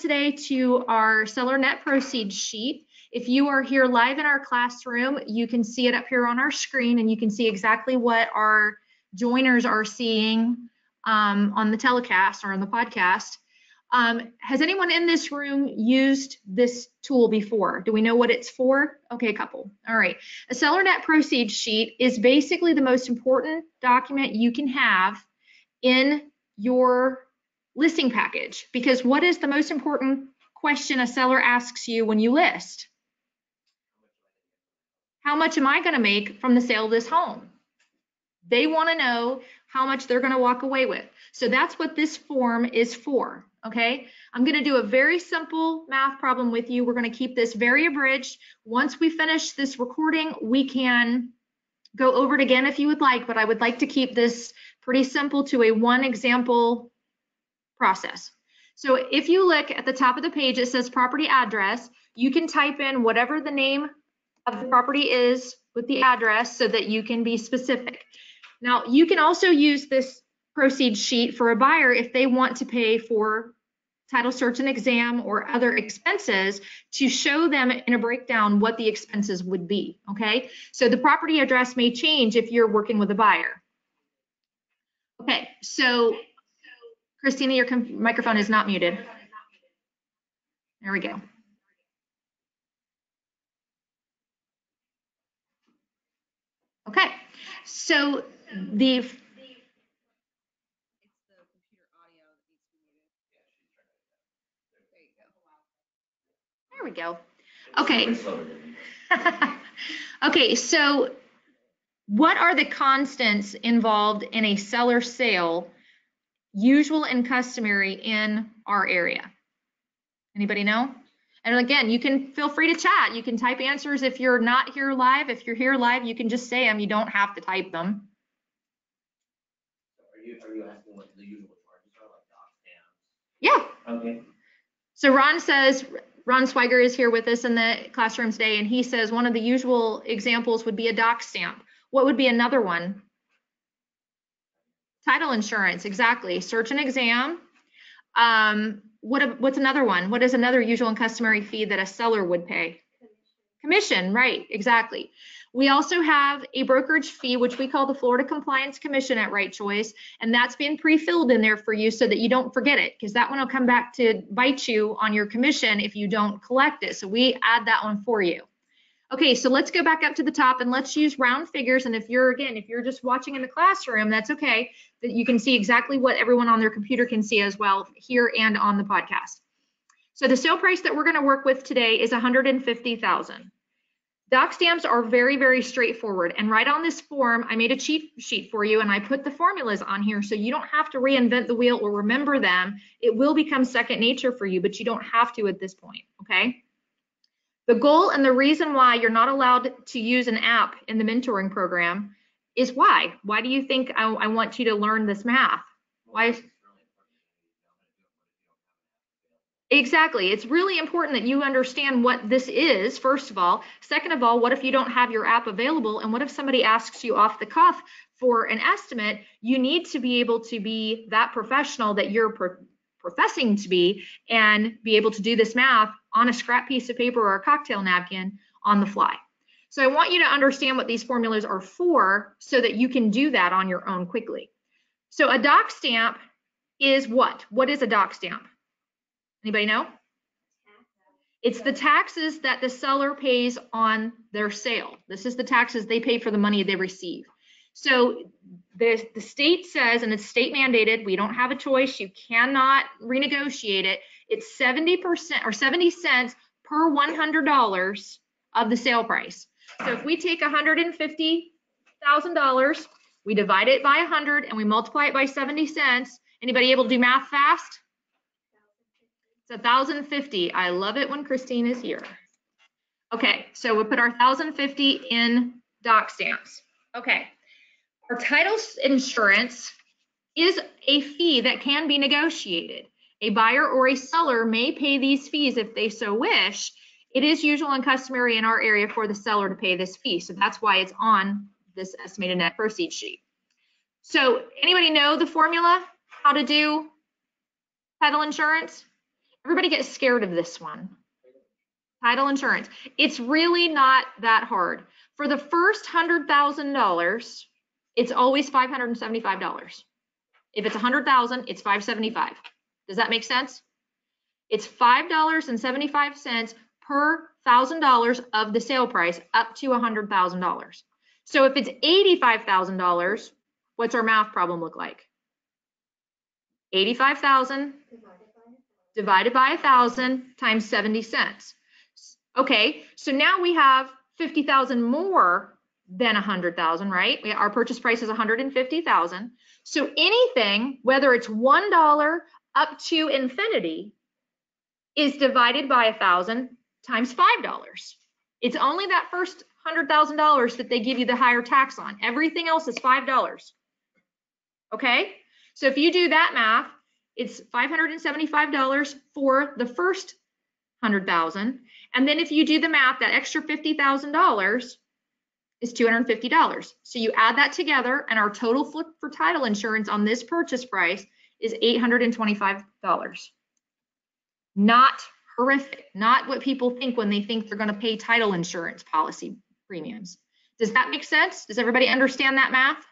today to our seller net proceeds sheet. If you are here live in our classroom, you can see it up here on our screen and you can see exactly what our joiners are seeing on the telecast or on the podcast. Has anyone in this room used this tool before? Do we know what it's for? Okay, a couple. All right. A seller net proceeds sheet is basically the most important document you can have in your listing package, because what is the most important question a seller asks you when you list? How much am I going to make from the sale of this home? They want to know how much they're going to walk away with. So that's what this form is for. Okay, I'm going to do a very simple math problem with you. We're going to keep this very abridged. Once we finish this recording, we can go over it again if you would like, but I would like to keep this pretty simple to a one example process. So if you look at the top of the page, it says property address. You can type in whatever the name of the property is with the address so that you can be specific. Now, you can also use this proceeds sheet for a buyer if they want to pay for title search and exam or other expenses to show them in a breakdown what the expenses would be, okay? So the property address may change if you're working with a buyer. Okay, so Christina, your microphone is not muted. There we go. Okay, so there we go. Okay. Okay, so what are the constants involved in a seller sale, usual and customary in our area? Anybody know? And again, you can feel free to chat. You can type answers if you're not here live. If you're here live, you can just say them. You don't have to type them. Are you asking what the usual charges are, like doc stamps? Yeah. Okay. So Ron Sweiger is here with us in the classroom today, and he says one of the usual examples would be a doc stamp. What would be another one? Title insurance, exactly. Search and exam. What's another one? What is another usual and customary fee that a seller would pay? Commission, right, exactly. We also have a brokerage fee, which we call the Florida Compliance Commission at Right Choice, and that's been pre-filled in there for you so that you don't forget it, because that one will come back to bite you on your commission if you don't collect it. So we add that one for you. Okay, so let's go back up to the top and let's use round figures. And if you're just watching in the classroom, that's okay, that you can see exactly what everyone on their computer can see as well here and on the podcast. So the sale price that we're going to work with today is $150,000. Doc stamps are very, very straightforward. And right on this form, I made a cheat sheet for you and I put the formulas on here so you don't have to reinvent the wheel or remember them. It will become second nature for you, but you don't have to at this point, okay? The goal and the reason why you're not allowed to use an app in the mentoring program is why? Why do you think I want you to learn this math? Why? Exactly. It's really important that you understand what this is, first of all. Second of all, what if you don't have your app available? And what if somebody asks you off the cuff for an estimate? You need to be able to be that professional that you're professing to be and be able to do this math on a scrap piece of paper or a cocktail napkin on the fly. So I want you to understand what these formulas are for so that you can do that on your own quickly. So a doc stamp is what? What is a doc stamp? Anybody know? It's the taxes that the seller pays on their sale. This is the taxes they pay for the money they receive. So the state says, and it's state mandated, we don't have a choice, you cannot renegotiate it. It's 70% or 70 cents per $100 of the sale price. So if we take $150,000, we divide it by 100 and we multiply it by 70 cents. Anybody able to do math fast? It's 1,050. I love it when Christine is here. Okay, so we'll put our 1,050 in doc stamps. Okay, our title insurance is a fee that can be negotiated. A buyer or a seller may pay these fees if they so wish. It is usual and customary in our area for the seller to pay this fee, so that's why it's on this estimated net proceeds sheet. So anybody know the formula, how to do title insurance? Everybody gets scared of this one. Title insurance. It's really not that hard. For the first $100,000, it's always $575. If it's $100,000, it's $575. Does that make sense? It's $5.75 per $1,000 of the sale price up to $100,000. So if it's $85,000, what's our math problem look like? 85,000 divided by 1,000 times 70 cents. Okay, so now we have 50,000 more than 100,000, right? Our purchase price is 150,000. So anything, whether it's $1 up to infinity, is divided by 1,000 times $5. It's only that first $100,000 that they give you the higher tax on. Everything else is $5. Okay, so if you do that math, it's $575 for the first 100,000, and then if you do the math, that extra $50,000 is $250. So you add that together, and our total for title insurance on this purchase price is $825. Not horrific, not what people think when they think they're going to pay title insurance policy premiums. Does that make sense? Does everybody understand that math?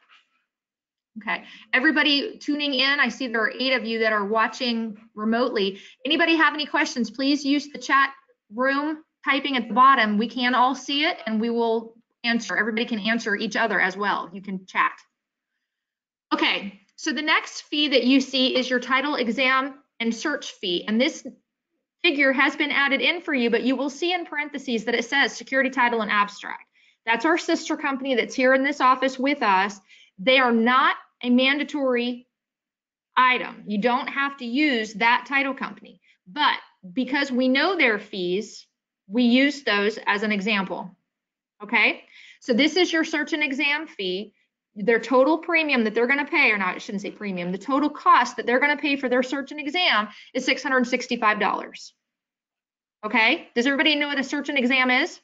Okay, everybody tuning in, I see there are 8 of you that are watching remotely. Anybody have any questions, please use the chat room typing at the bottom. We can all see it and we will answer. Everybody can answer each other as well. You can chat. Okay, so the next fee that you see is your title exam and search fee. And this figure has been added in for you, but you will see in parentheses that it says Security Title and Abstract. That's our sister company that's here in this office with us. They are not a mandatory item. You don't have to use that title company, but because we know their fees, we use those as an example. Okay, so this is your search and exam fee. Their total premium that they're going to pay, or not, I shouldn't say premium, the total cost that they're going to pay for their search and exam is $665. Okay, does everybody know what a search and exam is?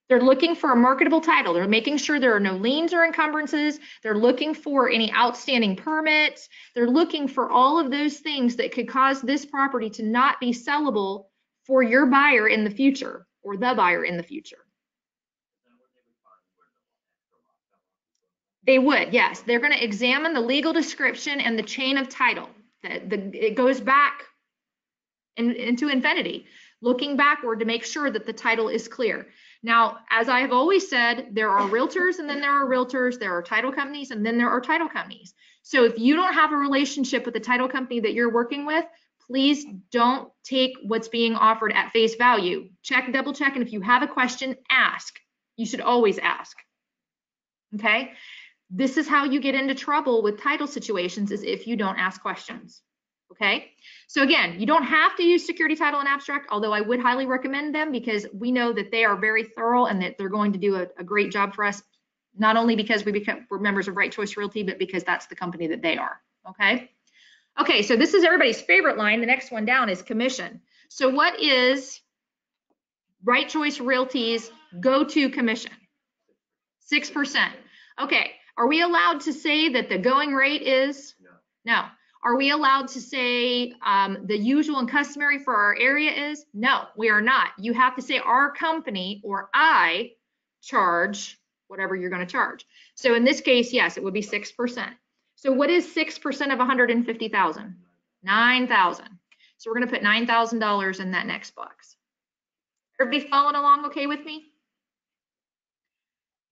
They're looking for a marketable title. They're making sure there are no liens or encumbrances. They're looking for any outstanding permits. They're looking for all of those things that could cause this property to not be sellable for your buyer in the future, or the buyer in the future. They would, yes. They're going to examine the legal description and the chain of title. It goes back into infinity, looking backward to make sure that the title is clear. Now, as I have always said, there are realtors and then there are realtors, there are title companies and then there are title companies. So if you don't have a relationship with the title company that you're working with, please don't take what's being offered at face value. Check, double check, and if you have a question, ask. You should always ask. Okay? This is how you get into trouble with title situations, is if you don't ask questions. Okay, so again, you don't have to use Security Title and Abstract, although I would highly recommend them because we know that they are very thorough and that they're going to do a great job for us, not only because we're members of Right Choice Realty, but because that's the company that they are. Okay, okay, so this is everybody's favorite line. The next one down is commission. So what is Right Choice Realty's go-to commission? 6%. Okay, are we allowed to say that the going rate is? No. Are we allowed to say the usual and customary for our area is? No, we are not. You have to say our company or I charge whatever you're going to charge. So in this case, yes, it would be 6%. So what is 6% of 150,000? 9,000. So we're going to put $9,000 in that next box. Everybody following along okay with me?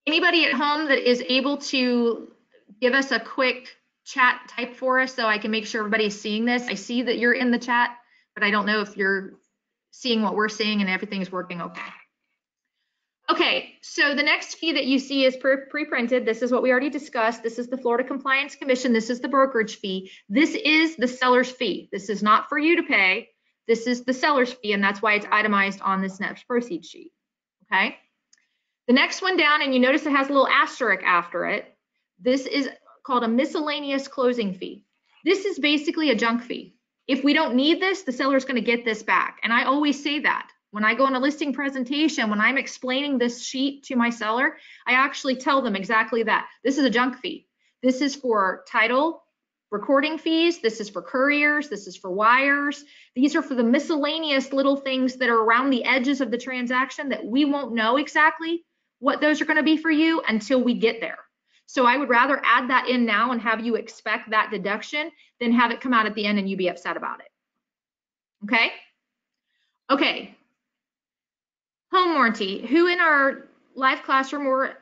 Anybody at home that is able to give us a quick chat type for us so I can make sure everybody's seeing this? I see that you're in the chat, but I don't know if you're seeing what we're seeing and everything's working okay. Okay, so the next fee that you see is pre-printed. This is what we already discussed. This is the Florida Compliance Commission. This is the brokerage fee. This is the seller's fee. This is not for you to pay. This is the seller's fee, and that's why it's itemized on this net proceeds sheet, okay? The next one down, and you notice it has a little asterisk after it. This is called a miscellaneous closing fee. This is basically a junk fee. If we don't need this, the seller's going to get this back. And I always say that. When I go on a listing presentation, when I'm explaining this sheet to my seller, I actually tell them exactly that. This is a junk fee. This is for title, recording fees. This is for couriers. This is for wires. These are for the miscellaneous little things that are around the edges of the transaction that we won't know exactly what those are going to be for you until we get there. So I would rather add that in now and have you expect that deduction than have it come out at the end and you be upset about it. Okay? Okay. Home warranty. Who in our live classroom or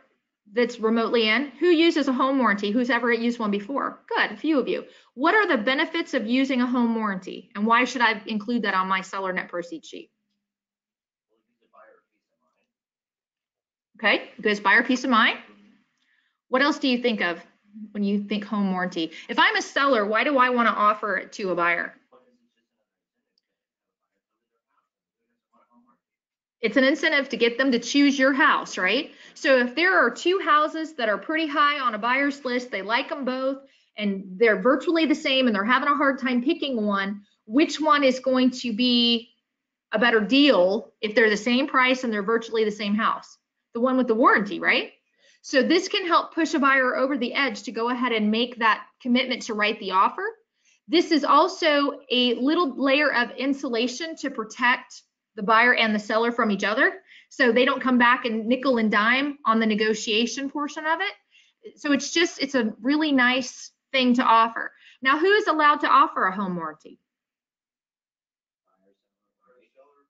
that's remotely in, who uses a home warranty? Who's ever used one before? Good, a few of you. What are the benefits of using a home warranty? And why should I include that on my seller net proceeds sheet? Okay, gives buyer peace of mind. What else do you think of when you think home warranty? If I'm a seller, why do I want to offer it to a buyer? It's an incentive to get them to choose your house, right? So if there are two houses that are pretty high on a buyer's list, they like them both, and they're virtually the same, and they're having a hard time picking one, which one is going to be a better deal if they're the same price and they're virtually the same house? The one with the warranty, right? So this can help push a buyer over the edge to go ahead and make that commitment to write the offer. This is also a little layer of insulation to protect the buyer and the seller from each other, so they don't come back and nickel and dime on the negotiation portion of it. So it's a really nice thing to offer. Now, who is allowed to offer a home warranty?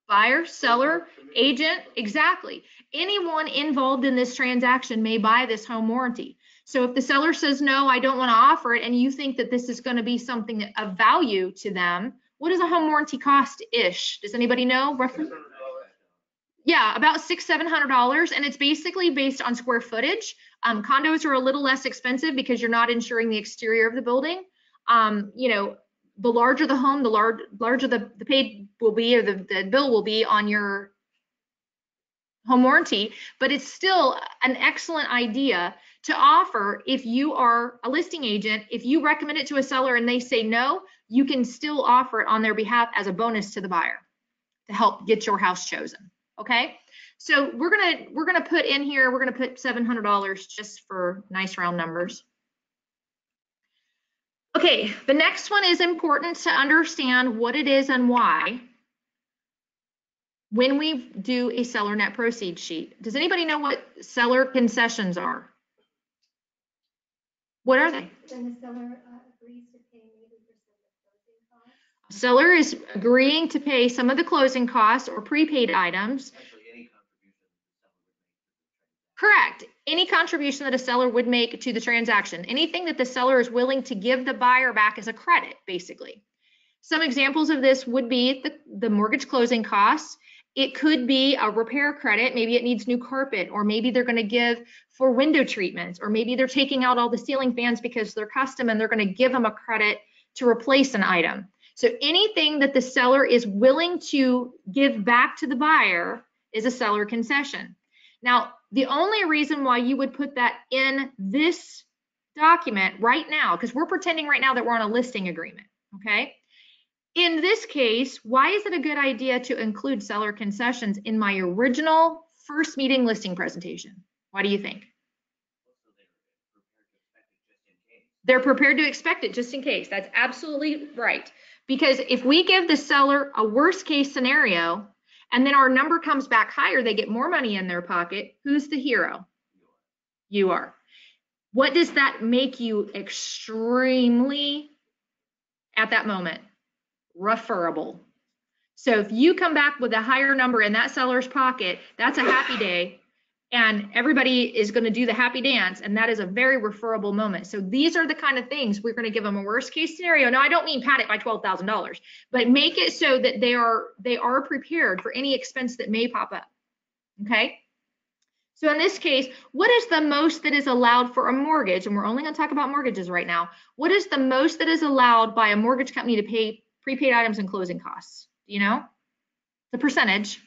Buyer, seller, agent, exactly. Anyone involved in this transaction may buy this home warranty. So if the seller says, no, I don't want to offer it, and you think that this is going to be something of value to them, what does a home warranty cost-ish? Does anybody know roughly? Yeah, about $600–700, and it's basically based on square footage. Condos are a little less expensive because you're not insuring the exterior of the building. You know, the larger the home, the larger the paid will be, or the bill will be on your home warranty, but it's still an excellent idea to offer if you are a listing agent. If you recommend it to a seller and they say no, you can still offer it on their behalf as a bonus to the buyer to help get your house chosen. Okay, so we're gonna put in here, we're gonna put $700 just for nice round numbers. Okay, the next one is important to understand what it is and why when we do a seller net proceeds sheet. Does anybody know what seller concessions are? What are they? When the seller agrees to pay maybe for some of the closing costs. Seller is agreeing to pay some of the closing costs or prepaid items. Correct. Any contribution that a seller would make to the transaction. Anything that the seller is willing to give the buyer back as a credit, basically. Some examples of this would be the mortgage closing costs. It could be a repair credit. Maybe it needs new carpet, or maybe they're going to give for window treatments, or maybe they're taking out all the ceiling fans because they're custom and they're going to give them a credit to replace an item. So anything that the seller is willing to give back to the buyer is a seller concession. Now, the only reason why you would put that in this document right now, because we're pretending right now that we're on a listing agreement, okay? In this case, why is it a good idea to include seller concessions in my original first meeting listing presentation? Why do you think? They're prepared to expect it just in case. That's absolutely right. Because if we give the seller a worst case scenario and then our number comes back higher, they get more money in their pocket, who's the hero? You are. What does that make you extremely, at that moment? Referable. So if you come back with a higher number in that seller's pocket, that's a happy day, and everybody is going to do the happy dance, and that is a very referable moment. So these are the kind of things we're going to give them a worst case scenario. Now, I don't mean pad it by $12,000, but make it so that they are prepared for any expense that may pop up. Okay. So in this case, what is the most that is allowed for a mortgage? And we're only going to talk about mortgages right now. What is the most that is allowed by a mortgage company to pay prepaid items and closing costs? Do you know the percentage?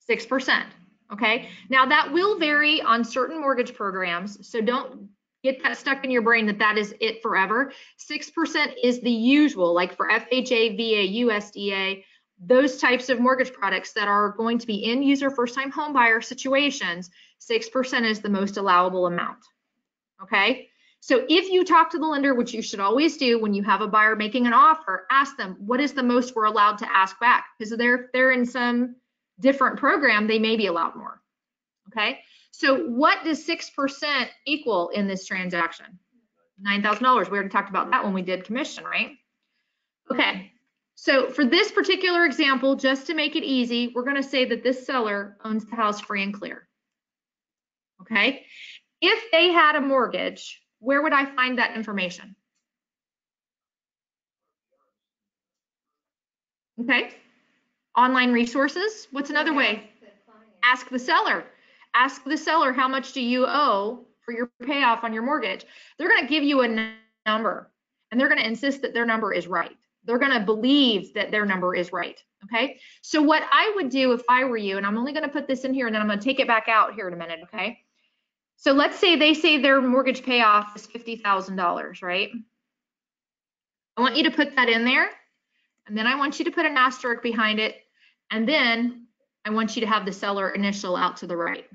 6%. Okay. Now that will vary on certain mortgage programs, so don't get that stuck in your brain that that is it forever. 6% is the usual, like for FHA, VA, USDA, those types of mortgage products that are going to be end user first-time home buyer situations. 6% is the most allowable amount. Okay. So if you talk to the lender, which you should always do when you have a buyer making an offer, ask them, what is the most we're allowed to ask back? Because they're in some different program, they may be allowed more. Okay. So what does 6% equal in this transaction? $9,000. We already talked about that when we did commission, right? Okay. So for this particular example, just to make it easy, we're going to say that this seller owns the house free and clear. Okay. If they had a mortgage, where would I find that information? Okay. Online resources. What's another way? Ask the seller. Ask the seller, how much do you owe for your payoff on your mortgage? They're going to give you a number, and they're going to insist that their number is right. They're going to believe that their number is right. Okay. So what I would do if I were you, and I'm only going to put this in here and then I'm going to take it back out here in a minute. Okay. So let's say they say their mortgage payoff is $50,000, right? I want you to put that in there, and then I want you to put an asterisk behind it, and then I want you to have the seller initial out to the right.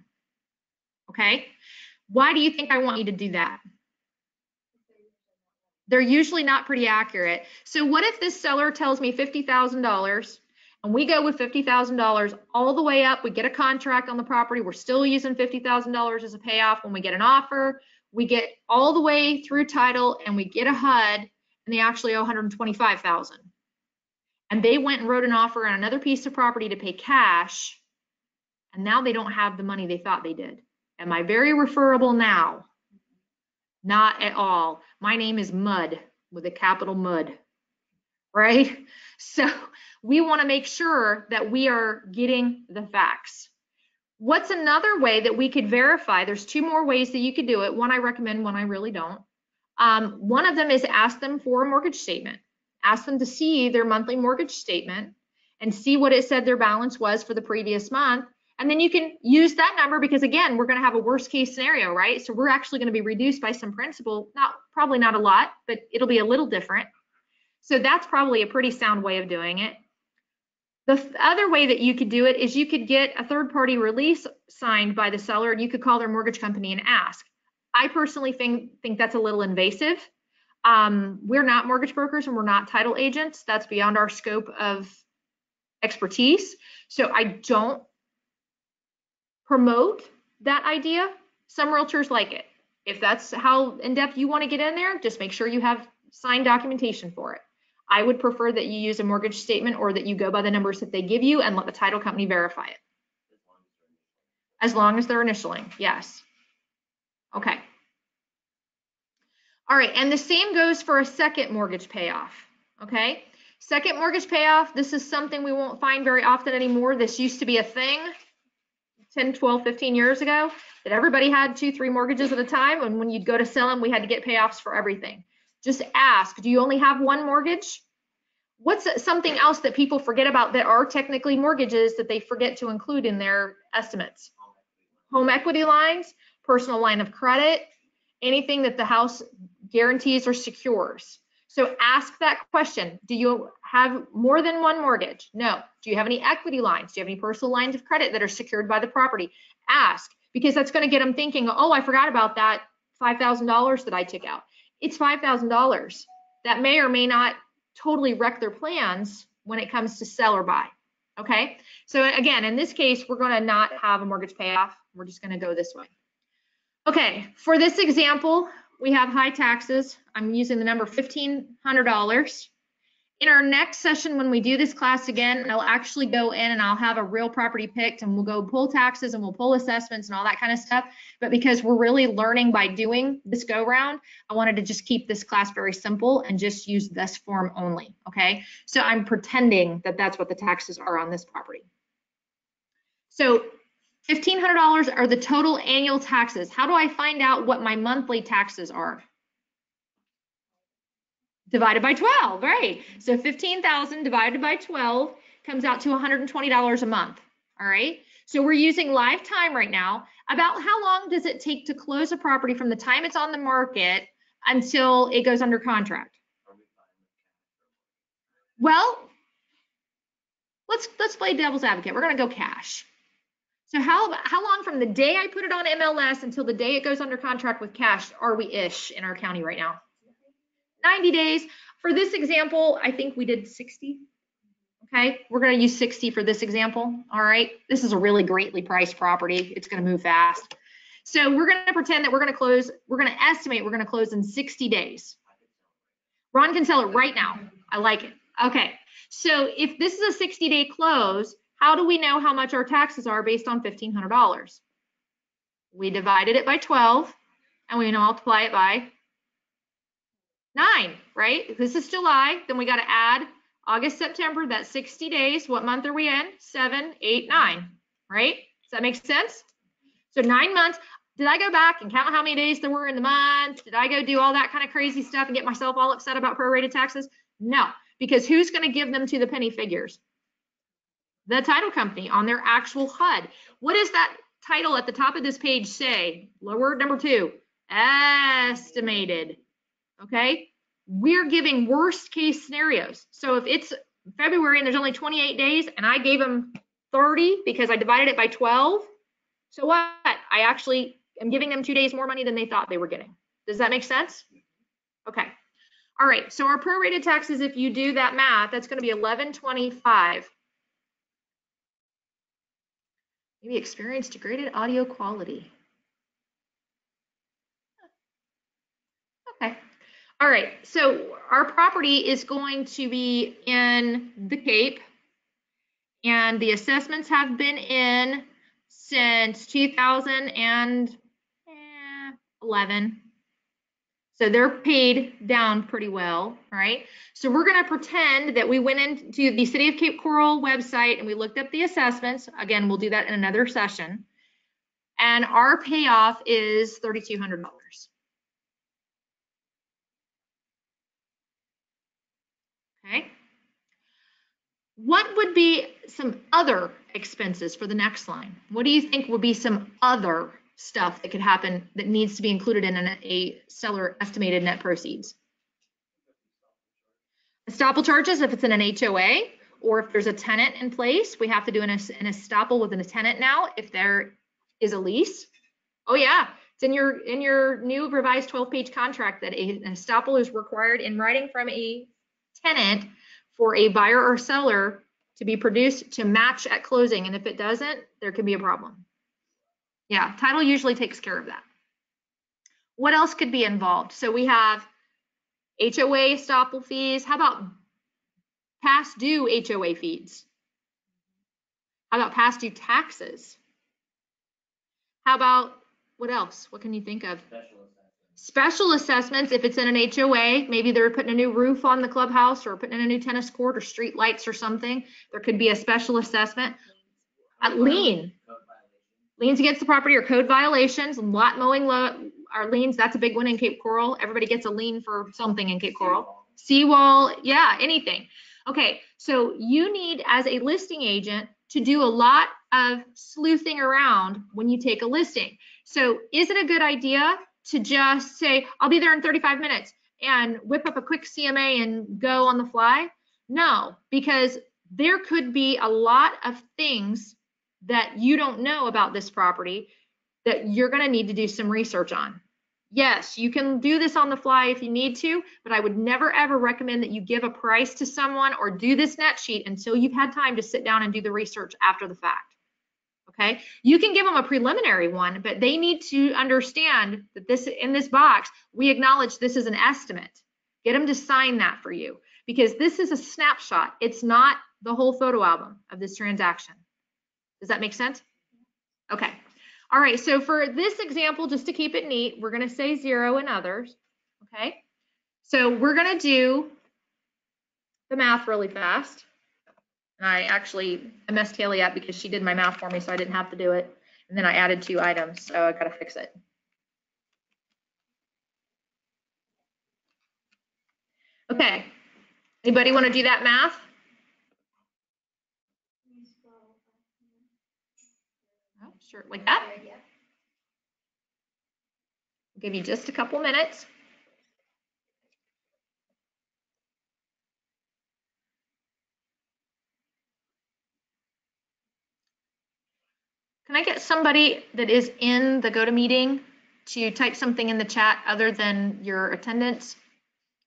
Okay? Why do you think I want you to do that? They're usually not pretty accurate. So what if this seller tells me $50,000 and we go with $50,000 all the way up, we get a contract on the property, we're still using $50,000 as a payoff when we get an offer, we get all the way through title and we get a HUD and they actually owe $125,000. And they went and wrote an offer on another piece of property to pay cash, and now they don't have the money they thought they did. Am I very referable now? Not at all. My name is Mud with a capital Mud, right? So we want to make sure that we are getting the facts. What's another way that we could verify? There's two more ways that you could do it. One I recommend, one I really don't. One of them is ask them for a mortgage statement. Ask them to see their monthly mortgage statement and see what it said their balance was for the previous month. And then you can use that number because, again, we're going to have a worst case scenario, right? So we're actually going to be reduced by some principal, probably not a lot, but it'll be a little different. So that's probably a pretty sound way of doing it. The other way that you could do it is you could get a third-party release signed by the seller, and you could call their mortgage company and ask. I personally think that's a little invasive. We're not mortgage brokers and we're not title agents. That's beyond our scope of expertise. So I don't promote that idea. Some realtors like it. If that's how in-depth you want to get in there, just make sure you have signed documentation for it. I would prefer that you use a mortgage statement or that you go by the numbers that they give you and let the title company verify it. As long as they're initialing, yes. Okay. All right, and the same goes for a second mortgage payoff, okay? Second mortgage payoff, this is something we won't find very often anymore. This used to be a thing 10, 12, 15 years ago that everybody had 2, 3 mortgages at a time, and when you'd go to sell them, we had to get payoffs for everything. Just ask, do you only have one mortgage? What's something else that people forget about that are technically mortgages that they forget to include in their estimates? Home equity lines, personal line of credit, anything that the house guarantees or secures. So ask that question. Do you have more than one mortgage? No. Do you have any equity lines? Do you have any personal lines of credit that are secured by the property? Ask, because that's going to get them thinking, oh, I forgot about that $5,000 that I took out. It's $5,000. That may or may not totally wreck their plans when it comes to sell or buy. Okay. So again, in this case, we're going to not have a mortgage payoff. We're just going to go this way. Okay. For this example, we have high taxes. I'm using the number $1,500. In our next session, when we do this class again, I'll actually go in and I'll have a real property picked and we'll go pull taxes and we'll pull assessments and all that kind of stuff. But because we're really learning by doing this go round, I wanted to just keep this class very simple and just use this form only. Okay. So I'm pretending that that's what the taxes are on this property. So $1,500 are the total annual taxes. How do I find out what my monthly taxes are? Divided by 12, right? So 15,000 divided by 12 comes out to $120 a month, all right? So we're using lifetime right now. About how long does it take to close a property from the time it's on the market until it goes under contract? Well, let's play devil's advocate. We're gonna go cash. So how long from the day I put it on MLS until the day it goes under contract with cash are we ish in our county right now? 90 days. For this example, I think we did 60. Okay, we're going to use 60 for this example. All right, this is a really greatly priced property. It's going to move fast. So we're going to pretend that we're going to close, we're going to estimate we're going to close in 60 days. Ron can sell it right now. I like it. Okay, so if this is a 60-day close, how do we know how much our taxes are based on $1,500? We divided it by 12 and we multiply it by 9, right? If this is July, then we got to add August, September, that's 60 days. What month are we in? 7, 8, 9, right? Does that make sense? So 9 months. Did I go back and count how many days there were in the month? Did I go do all that kind of crazy stuff and get myself all upset about prorated taxes? No, because who's going to give them to the penny figures? The title company on their actual HUD. What does that title at the top of this page say? Word number 2, estimated. Okay, we're giving worst case scenarios. So if it's February and there's only 28 days and I gave them 30 because I divided it by 12, so what? I actually am giving them 2 days more money than they thought they were getting. Does that make sense? Okay. All right, so our prorated taxes, if you do that math, that's going to be $11.25. Maybe experience degraded audio quality. Okay. All right, so our property is going to be in the Cape, and the assessments have been in since 2011. So they're paid down pretty well, right? So we're going to pretend that we went into the City of Cape Coral website and we looked up the assessments. Again, we'll do that in another session. And our payoff is $3,200. Okay. What would be some other expenses for the next line? What do you think would be some other stuff that could happen that needs to be included in a seller estimated net proceeds? Estoppel charges if it's in an HOA, or if there's a tenant in place, we have to do an estoppel with a tenant now if there is a lease. Oh yeah, it's in your new revised 12-page contract that an estoppel is required in writing from a tenant for a buyer or seller to be produced to match at closing. And if it doesn't, there could be a problem. Yeah, title usually takes care of that. What else could be involved? So we have HOA estoppel fees. How about past due HOA fees? How about past due taxes? How about, what else? What can you think of? Special assessments, if it's in an HOA, maybe they're putting a new roof on the clubhouse or putting in a new tennis court or street lights or something. There could be a special assessment. Lien. Liens against the property or code violations, lot mowing are liens. That's a big one in Cape Coral. Everybody gets a lien for something in Cape Coral. Seawall, yeah, anything. Okay, so you need, as a listing agent, to do a lot of sleuthing around when you take a listing. So is it a good idea to just say, I'll be there in 35 minutes and whip up a quick CMA and go on the fly? No, because there could be a lot of things that you don't know about this property that you're going to need to do some research on. Yes, you can do this on the fly if you need to, but I would never ever recommend that you give a price to someone or do this net sheet until you've had time to sit down and do the research after the fact. Okay, you can give them a preliminary one, but they need to understand that this, in this box, we acknowledge this is an estimate. Get them to sign that for you, because this is a snapshot. It's not the whole photo album of this transaction. Does that make sense? Okay. All right, so for this example, just to keep it neat, we're going to say 0 and others. Okay, so we're going to do the math really fast. I messed Haley up because she did my math for me, so I didn't have to do it. And then I added 2 items, so I got to fix it. Okay, anybody want to do that math? Oh, sure, like that? I'll give you just a couple minutes. Can I get somebody that is in the GoToMeeting to type something in the chat other than your attendance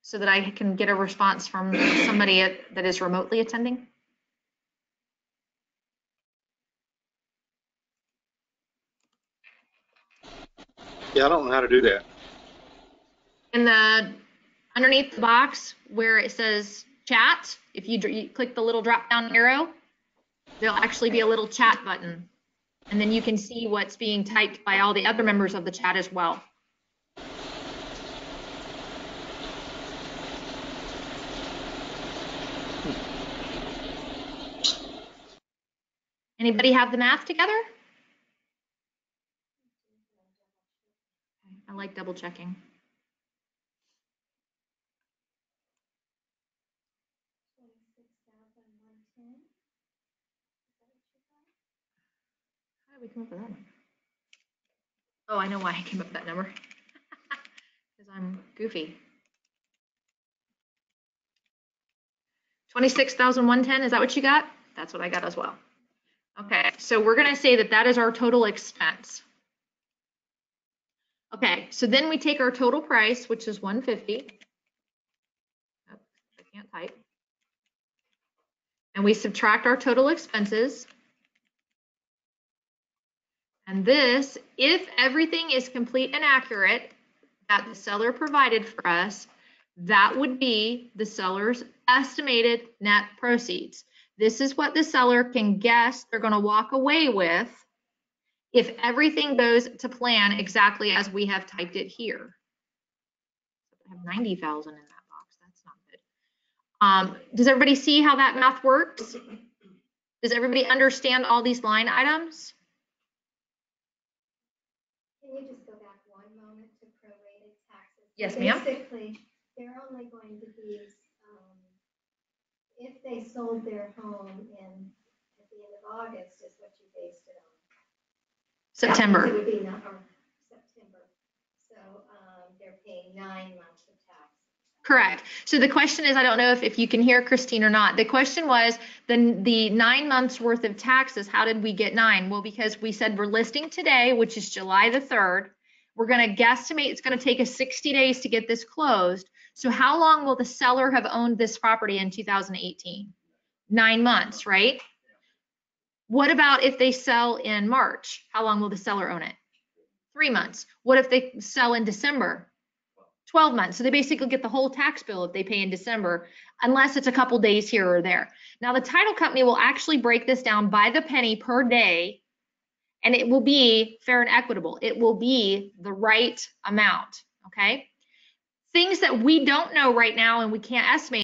so that I can get a response from somebody that is remotely attending? Yeah, I don't know how to do that. In the underneath the box where it says chat, if you click the little drop down arrow, there'll actually be a little chat button. And then you can see what's being typed by all the other members of the chat as well. Anybody have the math together? I like double checking. How did we come up with that number? Oh, I know why I came up with that number. Because I'm goofy. 26,110, is that what you got? That's what I got as well. Okay, so we're going to say that that is our total expense. Okay, so then we take our total price, which is 150. Oh, I can't type. And we subtract our total expenses. And this, if everything is complete and accurate that the seller provided for us, that would be the seller's estimated net proceeds. This is what the seller can guess they're going to walk away with if everything goes to plan exactly as we have typed it here. I have 90,000 in that box. That's not good. Does everybody see how that math works? Does everybody understand all these line items? Can you just go back one moment to prorated taxes? Yes, ma'am. Basically, they're only going to be, if they sold their home at the end of August is what you based it on. September. It would be not, or September. So they're paying 9 months of tax. Correct. So the question is, I don't know if you can hear Christine or not. The question was the 9 months worth of taxes. How did we get 9? Well, because we said we're listing today, which is July the 3rd. We're going to guesstimate it's going to take us 60 days to get this closed. So how long will the seller have owned this property in 2018? 9 months, right? What about if they sell in March? How long will the seller own it? 3 months. What if they sell in December? 12 months. So they basically get the whole tax bill if they pay in December, unless it's a couple days here or there. Now the title company will actually break this down by the penny per day, and it will be fair and equitable. It will be the right amount, okay? Things that we don't know right now and we can't estimate